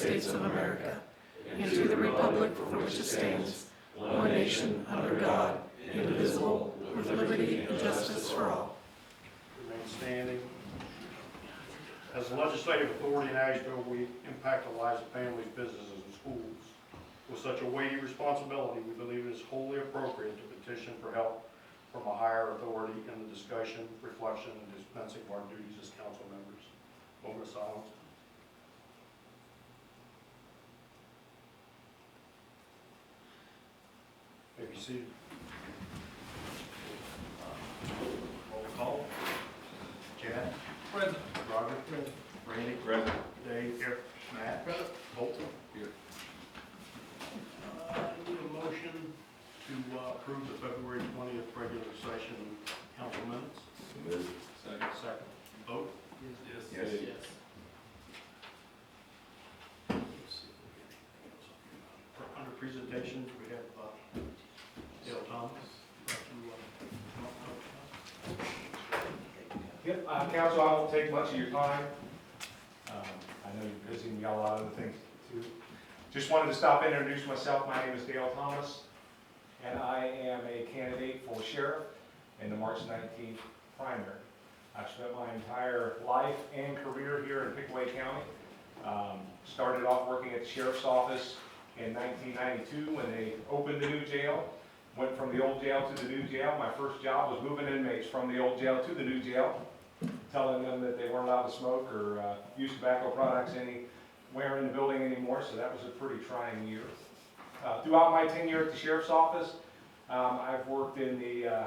States of America and to the republic for which it stands, one nation, under God, indivisible, with liberty and justice for all. Remain standing. As the legislative authority in Ashville, we impact the lives of families, businesses, and schools. With such a weighty responsibility, we believe it is wholly appropriate to petition for help from a higher authority in the discussion, reflection, and dispensing of our duties as council members. Moment of silence. May be seated. Roll call. Chad? Present. Roger? Randy? Present. Dave? Here. Matt? Present. Bolton? Here. I need a motion to approve the February 20th regular session council minutes. Move. Second. Second. Vote? Yes. Yes. Let's see if we get anything else up here. Under presentations, we have Dale Thomas. Yep, Council, I won't take much of your time. I know you're busy and you got a lot of other things to do. Just wanted to stop and introduce myself. My name is Dale Thomas, and I am a candidate for sheriff in the March 19th primary. I've spent my entire life and career here in Pickaway County. Started off working at the sheriff's office in 1992 when they opened the new jail. Went from the old jail to the new jail. My first job was moving inmates from the old jail to the new jail, telling them that they weren't allowed to smoke or use tobacco products anywhere in the building anymore, so that was a pretty trying year. Throughout my tenure at the sheriff's office, I've worked in the,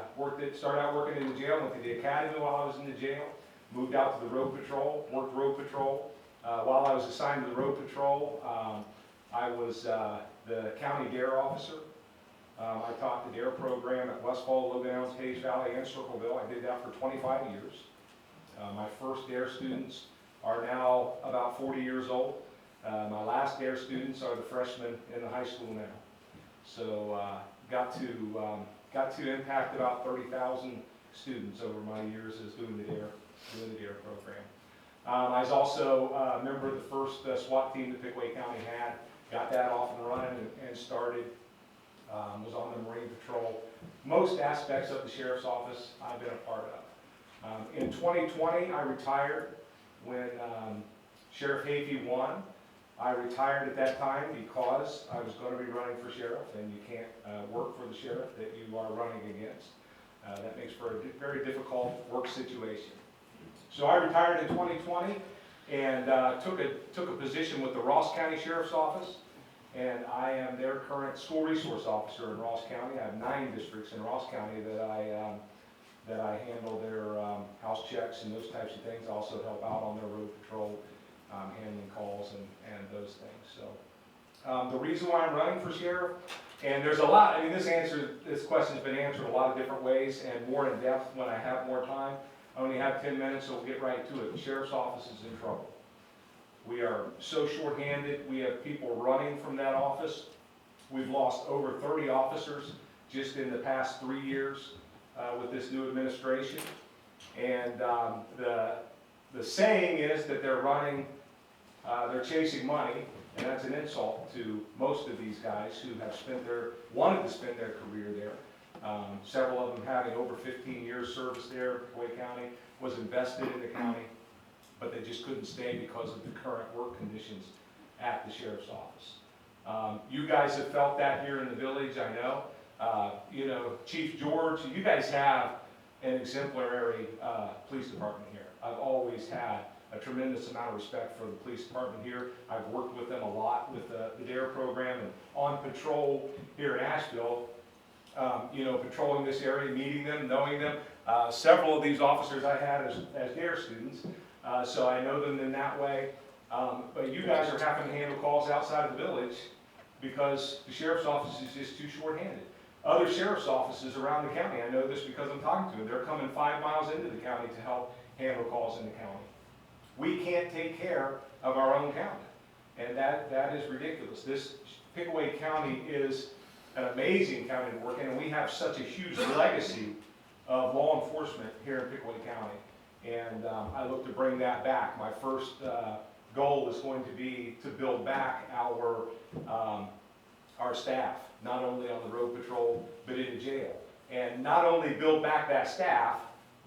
started out working in the jail, went to the academy while I was in the jail, moved out to the road patrol, worked road patrol. While I was assigned to the road patrol, I was the county DARE officer. I taught the DARE program at Westfall, Logan Downs, Hayes Valley, and Circleville. I did that for 25 years. My first DARE students are now about 40 years old. My last DARE students are the freshmen in the high school now. So got to impact about 30,000 students over my years as doing the DARE program. I was also a member of the first SWAT team that Pickaway County had. Got that off and running and started. Was on the Marine Patrol. Most aspects of the Sheriff's Office I've been a part of. In 2020, I retired when Sheriff Hafey won. I retired at that time because I was going to be running for sheriff, and you can't work for the sheriff that you are running against. That makes for a very difficult work situation. So I retired in 2020 and took a position with the Ross County Sheriff's Office. And I am their current school resource officer in Ross County. I have 9 districts in Ross County that I handle their house checks and those types of things. I also help out on their road patrol, handling calls and those things. So the reason why I'm running for sheriff, and there's a lot, I mean this question's been answered a lot of different ways and more in depth when I have more time. I only have 10 minutes, so we'll get right to it. The sheriff's office is in trouble. We are so short-handed. We have people running from that office. We've lost over 30 officers just in the past 3 years with this new administration. And the saying is that they're running, they're chasing money, and that's an insult to most of these guys who have wanted to spend their career there. Several of them having over 15 years service there. Pickaway County was invested in the county, but they just couldn't stay because of the current work conditions at the sheriff's office. You guys have felt that here in the village, I know. You know, Chief George, you guys have an exemplary police department here. I've always had a tremendous amount of respect for the police department here. I've worked with them a lot with the DARE program and on patrol here in Asheville. You know, patrolling this area, meeting them, knowing them. Several of these officers I had as DARE students. So I know them in that way, but you guys are having to handle calls outside of the village because the sheriff's office is just too short-handed. Other sheriff's offices around the county, I know this because I'm talking to them, they're coming 5 miles into the county to help handle calls in the county. We can't take care of our own county, and that is ridiculous. This Pickaway County is an amazing county to work in, and we have such a huge legacy of law enforcement here in Pickaway County. And I look to bring that back. My first goal is going to be to build back our staff, not only on the road patrol, but in the jail. And not only build back that staff,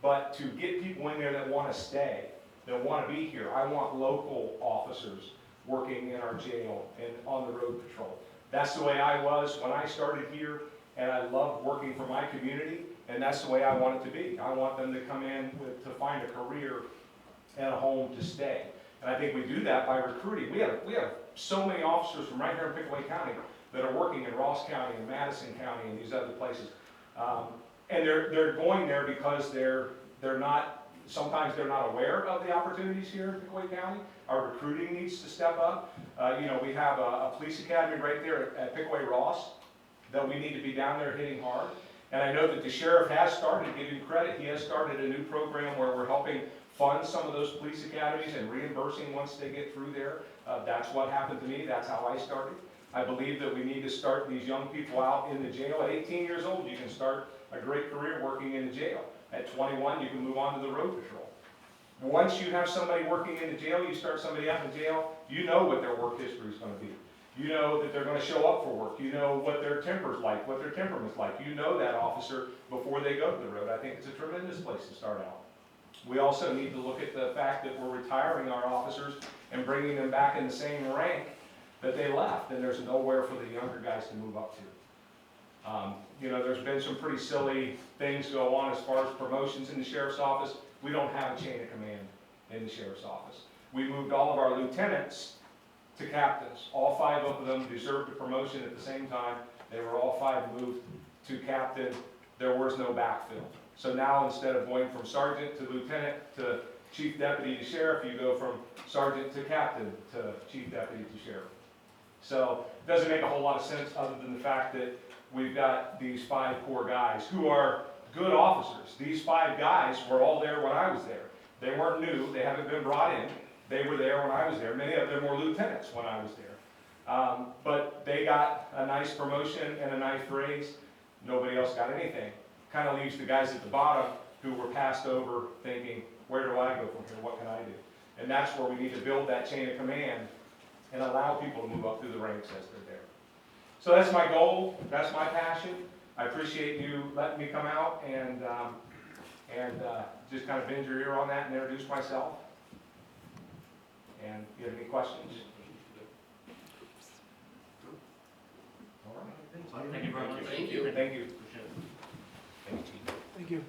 but to get people in there that want to stay, that want to be here. I want local officers working in our jail and on the road patrol. That's the way I was when I started here, and I loved working for my community, and that's the way I want it to be. I want them to come in to find a career and a home to stay. And I think we do that by recruiting. We have so many officers from right here in Pickaway County that are working in Ross County and Madison County and these other places. And they're going there because sometimes they're not aware of the opportunities here in Pickaway County. Our recruiting needs to step up. We have a police academy right there at Pickaway Ross that we need to be down there hitting hard. And I know that the sheriff has started, to give him credit, he has started a new program where we're helping fund some of those police academies and reimbursing once they get through there. That's what happened to me, that's how I started. I believe that we need to start these young people out in the jail. At 18 years old, you can start a great career working in the jail. At 21, you can move on to the road patrol. Once you have somebody working in the jail, you start somebody out in jail, you know what their work history is going to be. You know that they're going to show up for work. You know what their temper's like, what their temperament's like. You know that officer before they go to the road. I think it's a tremendous place to start out. We also need to look at the fact that we're retiring our officers and bringing them back in the same rank that they left, and there's nowhere for the younger guys to move up to. There's been some pretty silly things go on as far as promotions in the sheriff's office. We don't have a chain of command in the sheriff's office. We moved all of our lieutenants to captains. All 5 of them deserved a promotion at the same time. They were all 5 moved to captain. There was no backfill. So now instead of going from sergeant to lieutenant to chief deputy to sheriff, you go from sergeant to captain to chief deputy to sheriff. So it doesn't make a whole lot of sense other than the fact that we've got these 5 core guys who are good officers. These 5 guys were all there when I was there. They weren't new, they haven't been brought in. They were there when I was there. Many of them were lieutenants when I was there. But they got a nice promotion and a nice raise. Nobody else got anything. Kind of leaves the guys at the bottom who were passed over thinking, where do I go from here? What can I do? And that's where we need to build that chain of command and allow people to move up through the ranks as they're there. So that's my goal. That's my passion. I appreciate you letting me come out and just kind of bend your ear on that and introduce myself. And if you have any questions? All right. Thank you very much. Thank you. Thank you. Thank you. Thank you.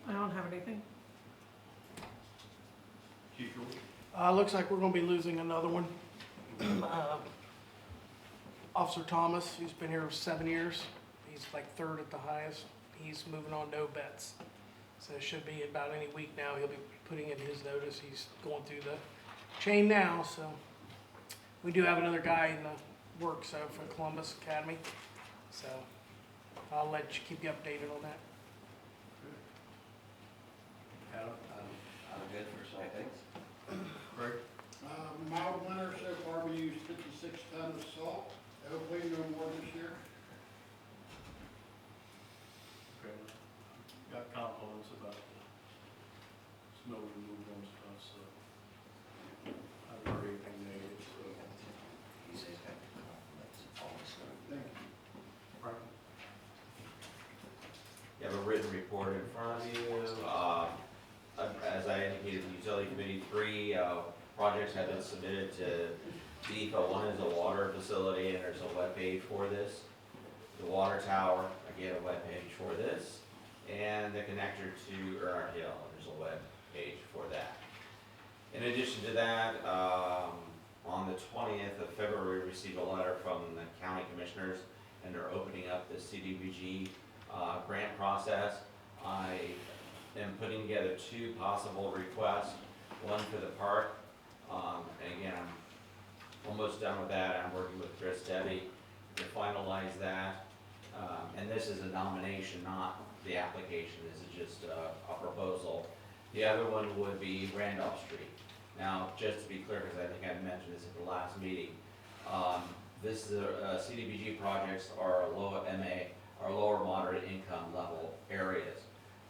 I don't have anything. Chief George? Looks like we're gonna be losing another one. Officer Thomas, who's been here 7 years, he's like 3rd at the highest. He's moving on no bets. So it should be about any week now, he'll be putting in his notice. He's going through the chain now, so. We do have another guy in the works, from Columbus Academy. So I'll keep you updated on that. Adam? I'm good for some things. Craig? Mild winter so far, we used 56 tons of salt, hopefully no more this year. Okay. Got compliments about the snow removal and stuff, so I haven't heard anything negative, so. He says got compliments, always good. Thank you. Right. You have a written report in front of you. As I indicated, the utility committee, 3 projects have been submitted to DEPA. One is a water facility, and there's a webpage for this. The water tower, again, a webpage for this. And the connector to Earnhardt Hill, there's a webpage for that. In addition to that, on the 20th of February, we received a letter from the county commissioners, and they're opening up the CDBG grant process. I am putting together 2 possible requests, one for the park, and again, I'm almost done with that. I'm working with Chris Debbie to finalize that. And this is a nomination, not the application. This is just a proposal. The other one would be Randolph Street. Now, just to be clear, because I think I mentioned this at the last meeting, CDBG projects are low MA are lower moderate income level areas.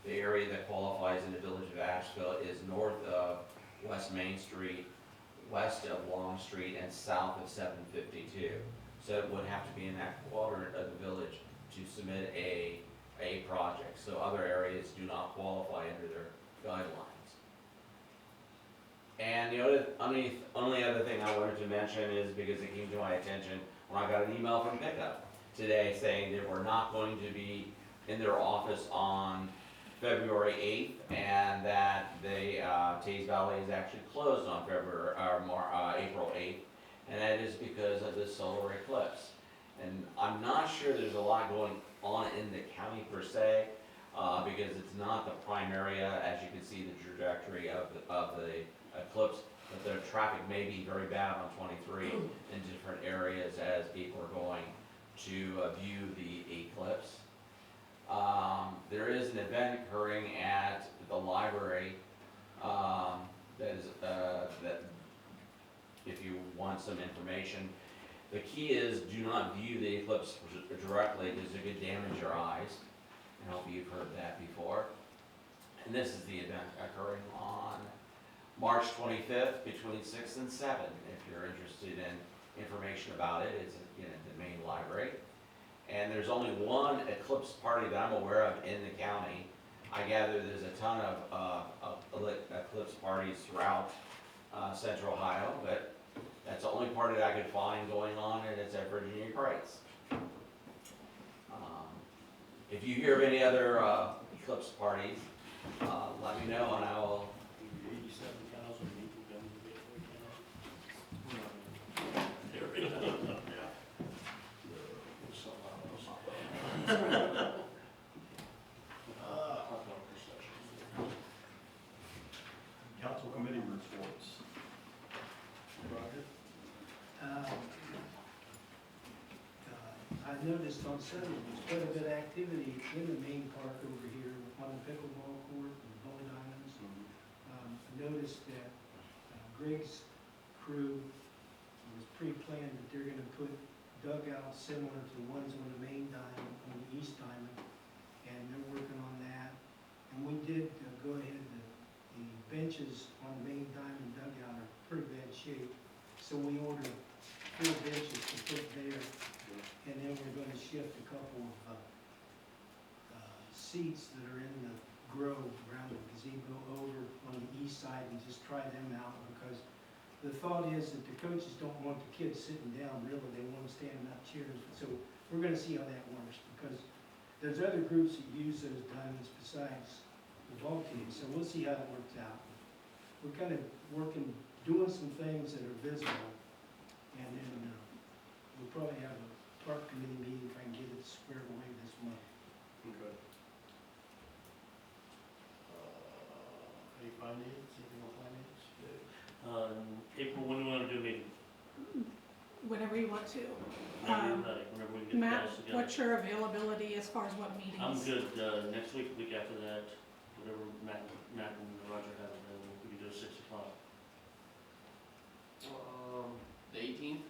The area that qualifies in the village of Asheville is north of West Main Street, west of Long Street, and south of 752. So it would have to be in that quadrant of the village to submit a project. So other areas do not qualify under their guidelines. And the only other thing I wanted to mention is because it came to my attention when I got an email from Pickup today saying they were not going to be in their office on February 8th, and that the Tees Valley is actually closed on April 8th, and that is because of the solar eclipse. And I'm not sure there's a lot going on in the county per se, because it's not the prime area, as you can see the trajectory of the eclipse, but the traffic may be very bad on 23 in different areas as people are going to view the eclipse. There is an event occurring at the library that if you want some information, the key is do not view the eclipse directly because it could damage your eyes. I hope you've heard that before. And this is the event occurring on March 25th between 6 and 7. If you're interested in information about it, it's in the main library. And there's only one eclipse party that I'm aware of in the county. I gather there's a ton of eclipse parties throughout central Ohio, but that's the only party that I could find going on, and it's at Virginia Crates. If you hear of any other eclipse parties, let me know and I will. 87,000 people come to get Council committee reports. Roger? I noticed on Sunday, there's quite a bit of activity in the main park over here on the pickleball court and the bowling diamonds. I noticed that Greg's crew was pre-planned that they're gonna put dugouts similar to the ones on the main diamond, on the east diamond, and they're working on that. And we did go ahead, the benches on the main diamond dugout are pretty bad shape, so we ordered 4 benches to put there. And then we're gonna shift a couple of seats that are in the grove around the gazebo over on the east side and just try them out, because the thought is that the coaches don't want the kids sitting down, really, they want them standing up chairs. So we're gonna see how that works, because there's other groups that use those diamonds besides the ball team, so we'll see how it works out. We're kind of doing some things that are visible, and then we'll probably have a park committee meeting if I can get it squared away this month. Okay. Any finance, anything on finance? April, when do we want to do a meeting? Whenever you want to. Whenever we get Matt, guys together. what's your availability as far as what meetings? I'm good, next week, week after that, whatever Matt and Roger have available, we can do 6 o'clock. The 18th,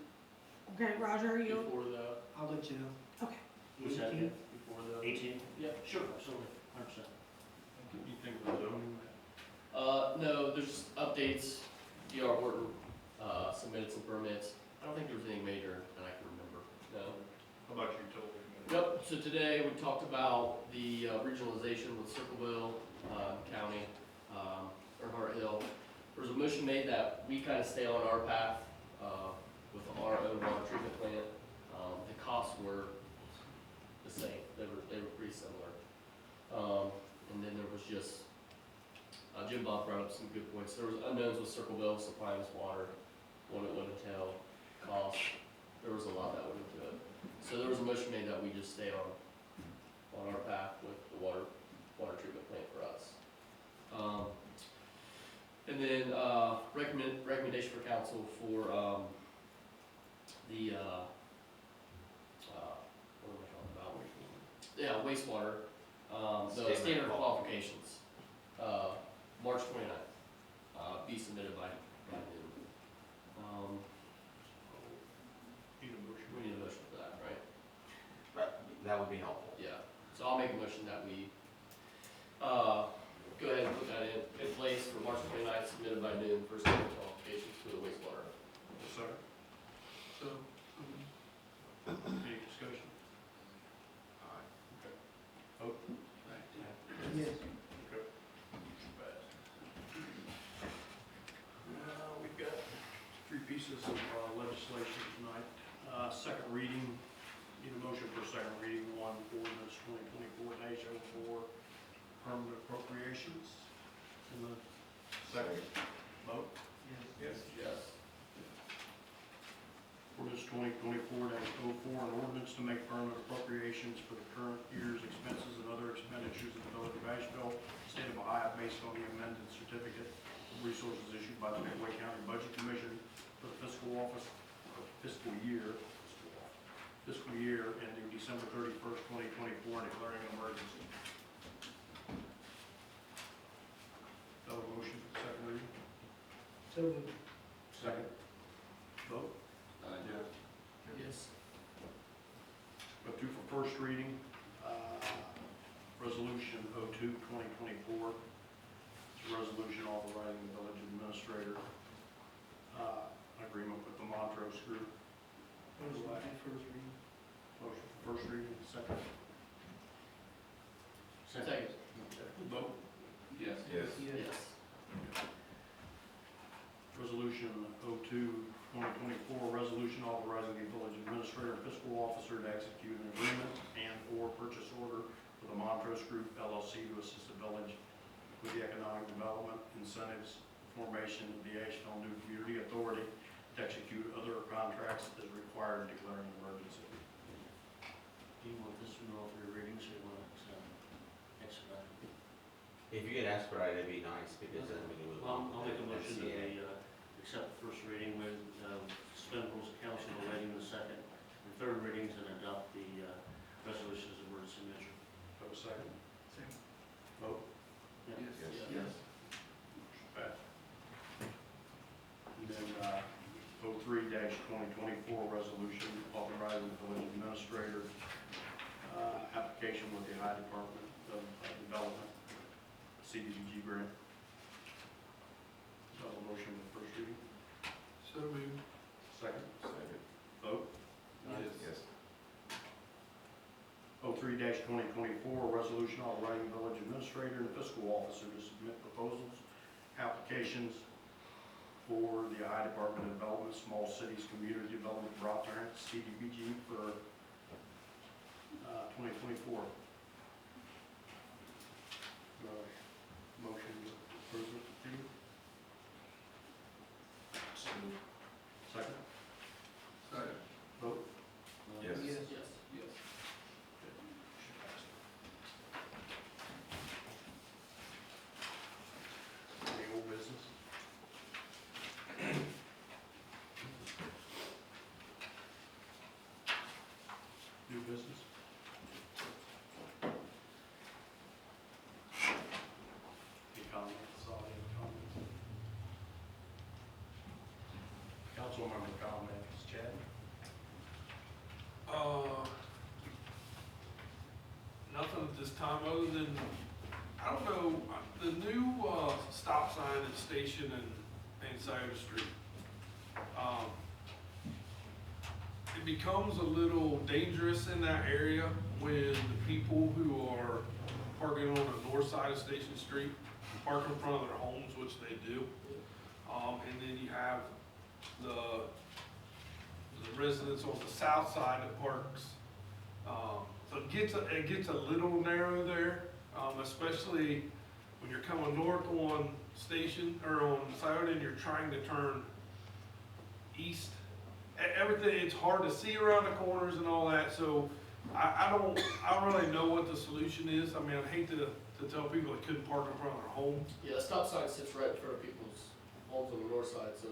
Okay, Roger, are you? before the, I'll let you know. Okay. What's that? 18th? before the. 18? Yeah. Sure, absolutely, 100%. You think of the zoning? No, there's updates, DR Horton, submitted some permits. I don't think there was anything major that I can remember, no. How about utility? Yep, so today we talked about the regionalization with Circleville, County, Earnhardt Hill. There was a motion made that we kind of stay on our path, with our own water treatment plant. The costs were the same, they were pretty similar. And then there was just, Jim Bob brought up some good points. There was unknowns with Circleville supplying us water, what it would entail, cost. There was a lot that went into it. So there was a motion made that we just stay on our path with the water treatment plant for us. And then, recommendation for council for, the, what am I talking about? Yeah, wastewater, the standard qualifications, March 29th, be submitted by noon. Need a motion? We need a motion for that, right? that would be helpful. Yeah, so I'll make a motion that we, go ahead and put that in place for March 29th, submitted by noon for state qualifications for the wastewater. Second. So, Any discussion? Aye. Okay. Vote. Yes. Okay. We've got three pieces of legislation tonight. Second reading, need a motion for second reading, one ordinance 2024-04, permanent appropriations. And the second, vote. Yes. Yes. Ordinance 2024-04, an ordinance to make permanent appropriations for the current year's expenses and other expenditures of the village of Ashville, state of Ohio, based on the amended certificate of resources issued by the Midway County Budget Commission for the fiscal year ending December 31st, 2024, and declaring an emergency. Do I have a motion for second reading? So moved. Second. Vote. Yes. Go to for first reading, Resolution 02-2024. It's a resolution authorizing the village administrator, agreement with the Montrose Group. Motion for first reading. Motion for first reading, second. Second. Vote. Yes. Yes. Resolution 02-2024, resolution authorizing the village administrator and fiscal officer to execute an agreement and/or purchase order for the Montrose Group LLC to assist the village with the economic development incentives, formation of the Ashville New Community Authority to execute other contracts as required, declaring an emergency. Do you want this one all three readings, or you want it expedited? If you could expedite, it'd be nice, because then we can move Well, on. I'll make a motion that NCA. we accept the first reading with suspend rules of council, awaiting the second and third readings, and adopt the resolution as emergency measure. Have a second? Second. Vote. Yes. Passed. And then, 03-2024 resolution authorizing the village administrator, application with the Ohio Department of Development, CDBG grant. So a motion for first reading. so moved. Second. Second. Vote. Yes. 03-2024, resolution authorizing the village administrator and fiscal officer to submit proposals, applications for the Ohio Department of Development, Small Cities Community Development Block Grant, CDBG, for 2024. Motion to approve it, Steve? Second? Second. Vote? Yes. Yes. Any old business? New business? Any comments, audience comments? Council member comments, Chad? Nothing at this time, other than, I don't know, the new, stop sign at Station and Cider Street. It becomes a little dangerous in that area when the people who are parking on the north side of Station Street park in front of their homes, which they do. And then you have the residents on the south side that parks. So it gets a little narrow there, especially when you're coming north on Station, or on Scioto, and you're trying to turn east. Everything, it's hard to see around the corners and all that, so I don't really know what the solution is. I mean, I'd hate to tell people they couldn't park in front of their homes. Yeah, the stop sign sits right in front of people's homes on the north side, so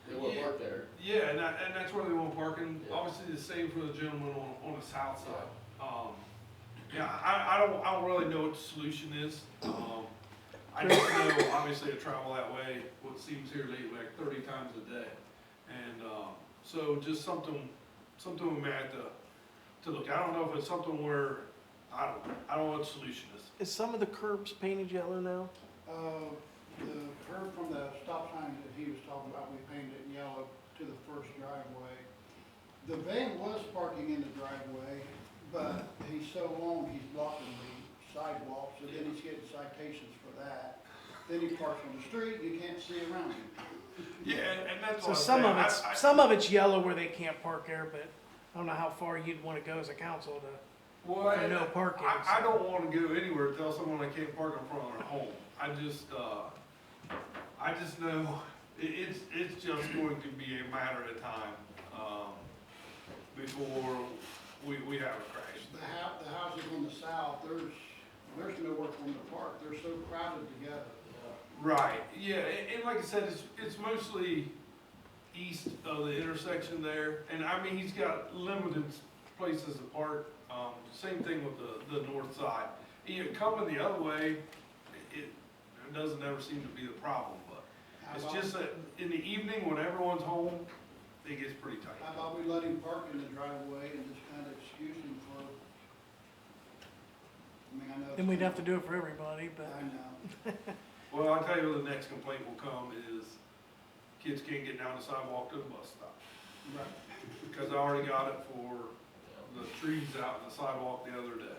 they won't park there. Yeah, and that's where they want parking. Yeah. Obviously, the same for the gentleman on the south side. Yeah, I don't really know what the solution is. I just know, obviously, I travel that way, what seems here lately, like 30 times a day. And, so just something we may have to to look. I don't know if it's something where, I don't know what the solution is. Is some of the curbs painted yellow now? The curb from the stop sign that he was talking about, we painted it yellow to the first driveway. The van was parking in the driveway, but he's so long, he's blocking the sidewalk, so then he's getting citations for that. Then he parks on the street, you can't see around him. Yeah, and that's So what some of I'm it's, saying. some of it's yellow where they can't park there, but I don't know how far you'd wanna go as a council to, Well, for no parking. I don't wanna go anywhere, tell someone they can't park in front of their home. I just know it's just going to be a matter of time, before we have a crash. The houses on the south, there's nowhere for them to park, they're so crowded together. Right, yeah, and like I said, it's mostly east of the intersection there, and I mean, he's got limited places to park. Same thing with the north side. You know, coming the other way, it doesn't ever seem to be the problem, but it's just that in the evening when everyone's home, it gets pretty tight. How about we let him park in the driveway and just kind of excuse him for, I mean, I know. then we'd have to do it for everybody, but. I know. Well, I'll tell you what the next complaint will come is kids can't get down the sidewalk to the bus stop. Right. Because I already got it for the trees out in the sidewalk the other day.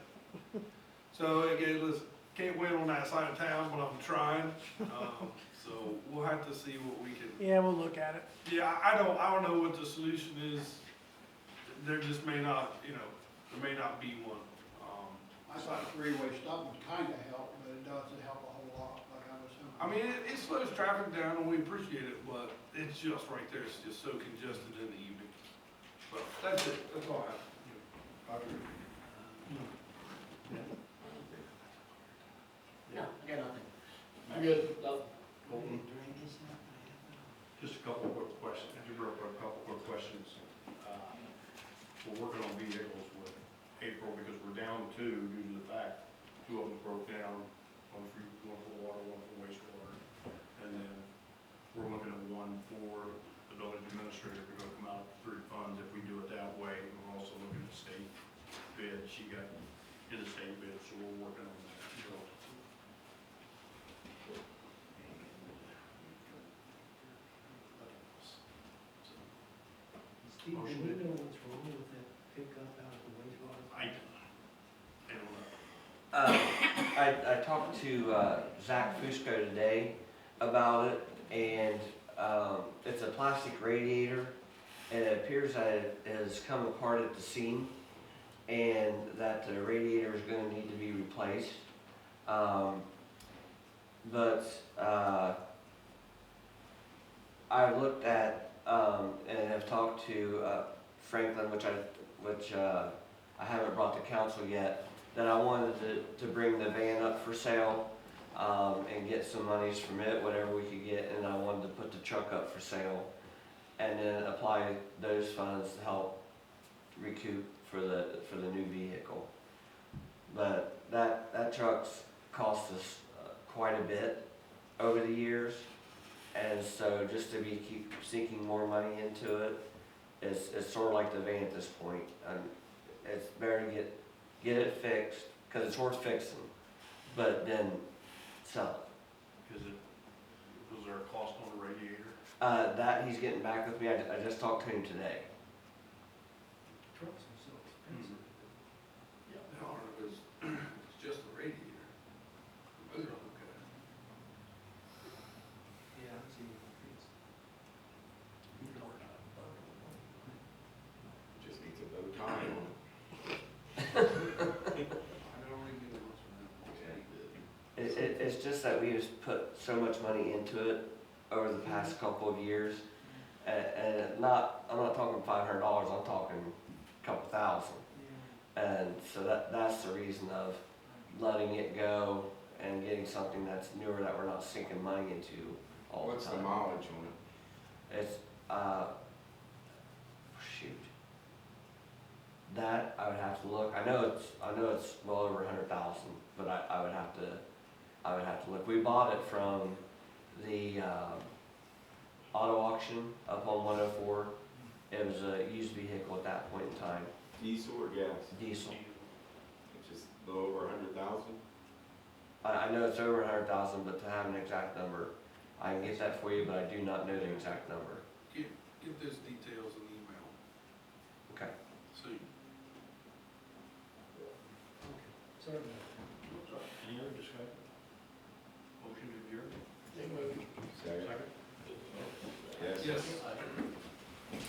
So again, listen, can't win on that side of town, but I'm trying. So we'll have to see what we can. Yeah, we'll look at it. Yeah, I don't know what the solution is. There just may not, there may not be one. I thought a three-way stop would kind of help, but it doesn't help a whole lot, like I was saying. I mean, it slows traffic down and we appreciate it, but it's just right there. It's just so congested in the evening. But that's it. That's all I have. No, I got nothing. I'm good. No. Just a couple of quick questions, We're working on vehicles with April because we're down two due to the fact two of them broke down, one for water, one for wastewater. And then we're looking at one for the village administrator, we're gonna come out through funds if we do it that way. We're also looking at state bid, she got in the state bid, so we're working on that. Steve, do we know what's wrong with that pickup out of the wastewater? I talked to Zach Fusco today about it, and it's a plastic radiator, and it appears that it has come apart at the seam, and that the radiator is going to need to be replaced. But I looked at and have talked to Franklin, which I haven't brought to council yet, that I wanted to bring the van up for sale and get some monies from it, whatever we could get, and I wanted to put the truck up for sale and then apply those funds to help recoup for the new vehicle. But that truck's cost us quite a bit over the years, and so just to keep sinking more money into it, it's sort of like the van at this point. It's better to get it fixed, because it's worth fixing, but then sell it. Was there a cost on the radiator? That he's getting back with me. I just talked to him today. Trucks are so expensive. No, it's just a radiator. The motor's okay. Yeah, I see what it is. Just needs a bow tie on it. It's just that we just put so much money into it over the past couple of years, and I'm not talking $500. I'm talking a couple thousand, and so that's the reason of letting it go and getting something that's newer that we're not sinking money into all What's the the time. mileage on it? It's shoot. That I would have to look. I know it's well over 100,000, but I would have to look. We bought it from the auto auction up on 104. It was a used vehicle at that point in time. diesel or gas? diesel. Which is a little over 100,000. I know it's over 100,000, but to have an exact number, I can get that for you, but I do not know the exact number. Get those details in email, Okay. so. Sorry about that. Any other discussion? Motion to adjourn? Second? Second? Yes. Yes.